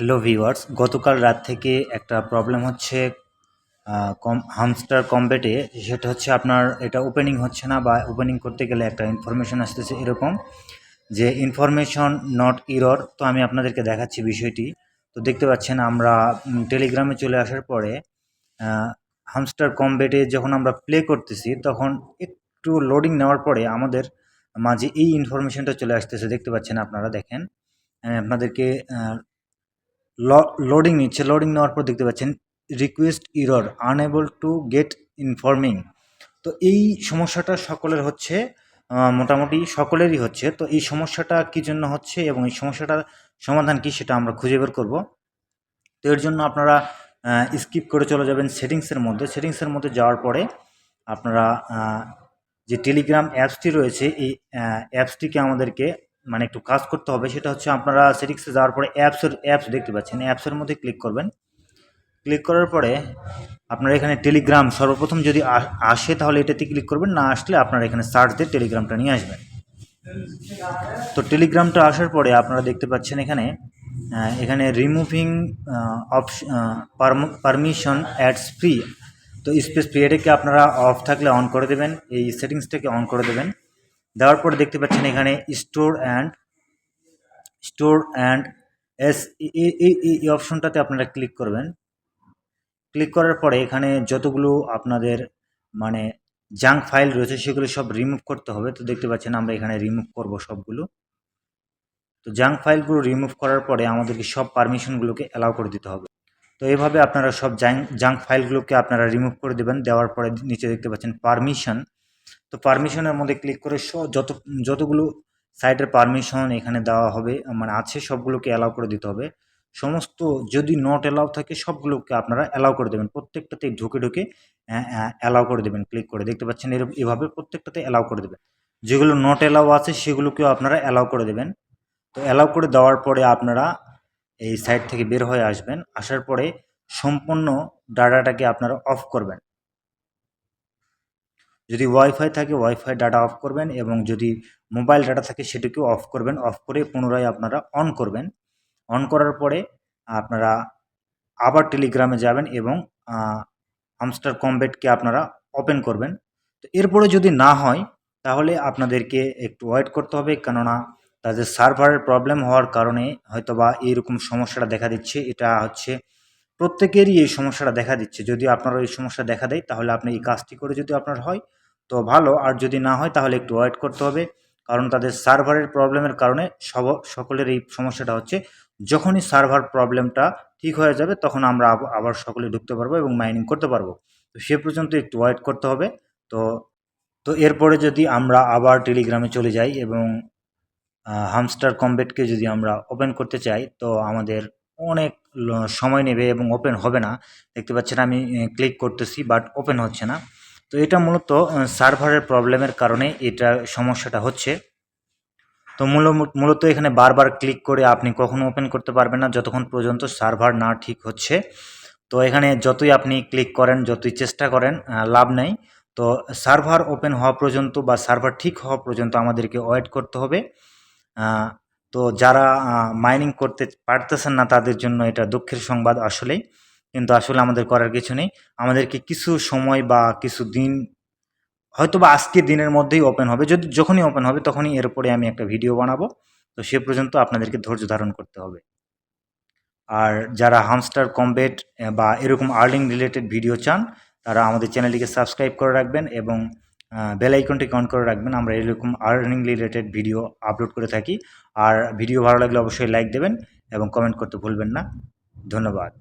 Hello viewers, গতকাল রাত থেকে একটা প্রবলেম হচ্ছে হামস্টার কম্বেটে। সেটা হচ্ছে আপনার এটা ওপেনিং হচ্ছে না, বা ওপেনিং করতে গেলে একটা ইনফরমেশন আসতেছে এরকম যে ইনফরমেশন নট ইরর। তো আমি আপনাদেরকে দেখাচ্ছি বিষয়টি। তো দেখতে পাচ্ছেন আমরা টেলিগ্রামে চলে আসার পরে হামস্টার কম্বেটে যখন আমরা প্লে করতেছি তখন একটু লোডিং নেওয়ার পরে আমাদের মাঝে এই ইনফরমেশনটা চলে আসতেছে। দেখতে পাচ্ছেন আপনারা, দেখেন আপনাদেরকে লোডিং নিচ্ছে। লোডিং নেওয়ার পর দেখতে পাচ্ছেন request error unable to get informing. তো এই সমস্যাটা সকলের হচ্ছে, মোটামুটি সকলেরই হচ্ছে। তো এই সমস্যাটা কী জন্য হচ্ছে এবং এই সমস্যাটার সমাধান কী সেটা আমরা খুঁজে বের করব। তো এর জন্য আপনারা স্কিপ করে চলে যাবেন সেটিংসের মধ্যে। সেটিংসের মধ্যে যাওয়ার পরে আপনারা যে টেলিগ্রাম অ্যাপসটি রয়েছে এই অ্যাপসটিকে আমাদেরকে মানে একটু কাজ করতে হবে। সেটা হচ্ছে আপনারা সেটিংসে যাওয়ার পরে অ্যাপস দেখতে পাচ্ছেন, অ্যাপসের মধ্যে ক্লিক করবেন। ক্লিক করার পরে আপনারা এখানে টেলিগ্রাম সর্বপ্রথম যদি আসে তাহলে এটাতে ক্লিক করবেন, না আসলে আপনারা এখানে সার্চ দিয়ে টেলিগ্রামটা নিয়ে আসবেন। তো টেলিগ্রামটা আসার পরে আপনারা দেখতে পাচ্ছেন এখানে রিমুভিং পারমিশন অ্যাডস ফ্রি। তো স্পেস ফ্রি এটাকে আপনারা অফ থাকলে অন করে দেবেন, এই সেটিংসটাকে অন করে দেবেন। দেওয়ার পরে দেখতে পাচ্ছেন এখানে স্টোর অ্যান্ড এই অপশনটাতে আপনারা ক্লিক করবেন। ক্লিক করার পরে এখানে যতগুলো আপনাদের মানে জাঙ্ক ফাইল রয়েছে সেগুলো সব রিমুভ করতে হবে। তো দেখতে পাচ্ছেন আমরা এখানে রিমুভ করব সবগুলো। তো জাঙ্ক ফাইলগুলো রিমুভ করার পরে আমাদেরকে সব পারমিশনগুলোকে অ্যালাউ করে দিতে হবে। তো এইভাবে আপনারা সব জাঙ্ক ফাইলগুলোকে আপনারা রিমুভ করে দেবেন। দেওয়ার পরে নিচে দেখতে পাচ্ছেন পারমিশন। তো পারমিশনের মধ্যে ক্লিক করে যতগুলো সাইটের পারমিশন এখানে দেওয়া হবে মানে আছে সবগুলোকে অ্যালাউ করে দিতে হবে। সমস্ত যদি নট অ্যালাউ থাকে সবগুলোকে আপনারা অ্যালাউ করে দেবেন। প্রত্যেকটাতে ঢুকে অ্যালাউ করে দেবেন ক্লিক করে। দেখতে পাচ্ছেন এভাবে প্রত্যেকটাতে অ্যালাউ করে দেবেন। যেগুলো নট অ্যালাউ আছে সেগুলোকেও আপনারা অ্যালাউ করে দেবেন। তো অ্যালাউ করে দেওয়ার পরে আপনারা এই সাইট থেকে বের হয়ে আসবেন। আসার পরে সম্পূর্ণ ডাটাটাকে আপনারা অফ করবেন। যদি ওয়াইফাই থাকে ওয়াইফাই ডাটা অফ করবেন, এবং যদি মোবাইল ডাটা থাকে সেটাকেও অফ করবেন। অফ করে পুনরায় আপনারা অন করবেন। অন করার পরে আপনারা আবার টেলিগ্রামে যাবেন এবং হামস্টার কম্বেটকে আপনারা ওপেন করবেন। তো এরপরে যদি না হয় তাহলে আপনাদেরকে একটু ওয়েট করতে হবে, কেননা তাদের সার্ভারের প্রবলেম হওয়ার কারণে হয়তোবা এইরকম সমস্যাটা দেখা দিচ্ছে। এটা হচ্ছে প্রত্যেকেরই এই সমস্যাটা দেখা দিচ্ছে। যদি আপনারও এই সমস্যা দেখা দেয় তাহলে আপনি এই কাজটি করে যদি আপনার হয় তো ভালো, আর যদি না হয় তাহলে একটু ওয়েট করতে হবে, কারণ তাদের সার্ভারের প্রবলেমের কারণে সকলের এই সমস্যাটা হচ্ছে। যখনই সার্ভার প্রবলেমটা ঠিক হয়ে যাবে তখন আমরা আবার সকলে ঢুকতে পারবো এবং মাইনিং করতে পারবো। তো সে পর্যন্ত একটু ওয়েট করতে হবে। তো তো এরপরে যদি আমরা আবার টেলিগ্রামে চলে যাই এবং হামস্টার কম্বেটকে যদি আমরা ওপেন করতে চাই তো আমাদের অনেক সময় নেবে এবং ওপেন হবে না। দেখতে পাচ্ছেন আমি ক্লিক করতেছি বাট ওপেন হচ্ছে না। তো এটা মূলত সার্ভারের প্রবলেমের কারণে এটা সমস্যাটা হচ্ছে। তো মূলত এখানে বারবার ক্লিক করে আপনি কখনো ওপেন করতে পারবেন না যতক্ষণ পর্যন্ত সার্ভার না ঠিক হচ্ছে। তো এখানে যতই আপনি ক্লিক করেন, যতই চেষ্টা করেন, লাভ নেই। তো সার্ভার ওপেন হওয়া পর্যন্ত বা সার্ভার ঠিক হওয়া পর্যন্ত আমাদেরকে ওয়েট করতে হবে। তো যারা মাইনিং করতে পারতেছেন না তাদের জন্য এটা দুঃখের সংবাদ আসলেই। কিন্তু আসলে আমাদের করার কিছু নেই। আমাদেরকে কিছু সময় বা কিছু দিন, হয়তোবা আজকের দিনের মধ্যেই ওপেন হবে। যখনই ওপেন হবে তখনই এর উপরে আমি একটা ভিডিও বানাবো। তো সে পর্যন্ত আপনাদেরকে ধৈর্য ধারণ করতে হবে। আর যারা হামস্টার কম্বেট বা এরকম আর্নিং রিলেটেড ভিডিও চান তারা আমাদের চ্যানেলটিকে সাবস্ক্রাইব করে রাখবেন এবং বেল আইকনটিকে অন করে রাখবেন। আমরা এরকম আর্নিং রিলেটেড ভিডিও আপলোড করে থাকি। আর ভিডিও ভালো লাগলে অবশ্যই লাইক দেবেন এবং কমেন্ট করতে ভুলবেন না। ধন্যবাদ।